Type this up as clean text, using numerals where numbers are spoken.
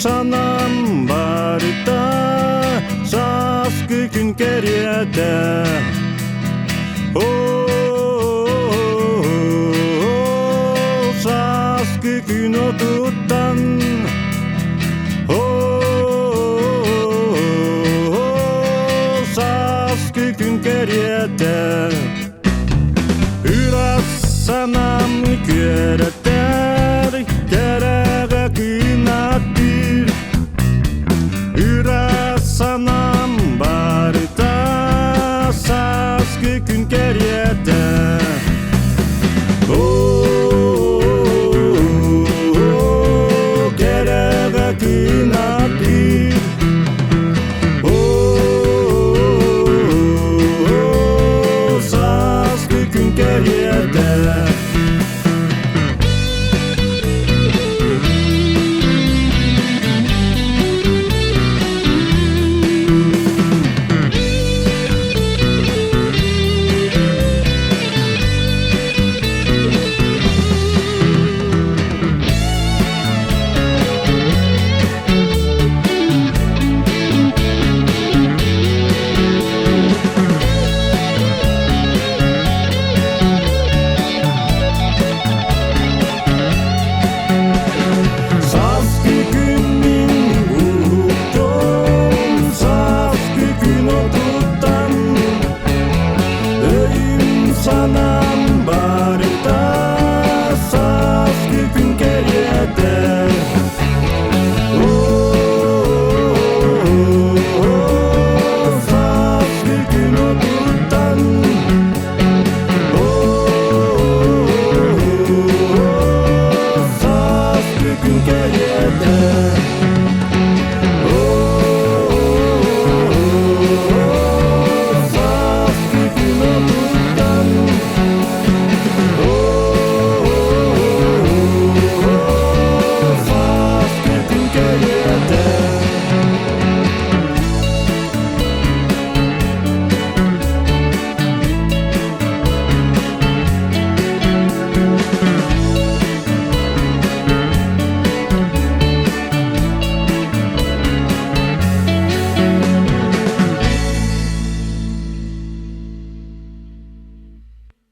санам барда Сааскы күн кереді Сааскы күн отуттан Сааскы күн кереді Үрас санам көреттер кереге күн аттыр Үрас санам барда Сааскы күн кереді кереге күн аттыр Сааскы күн кереді санам барда Сааскы күн кереді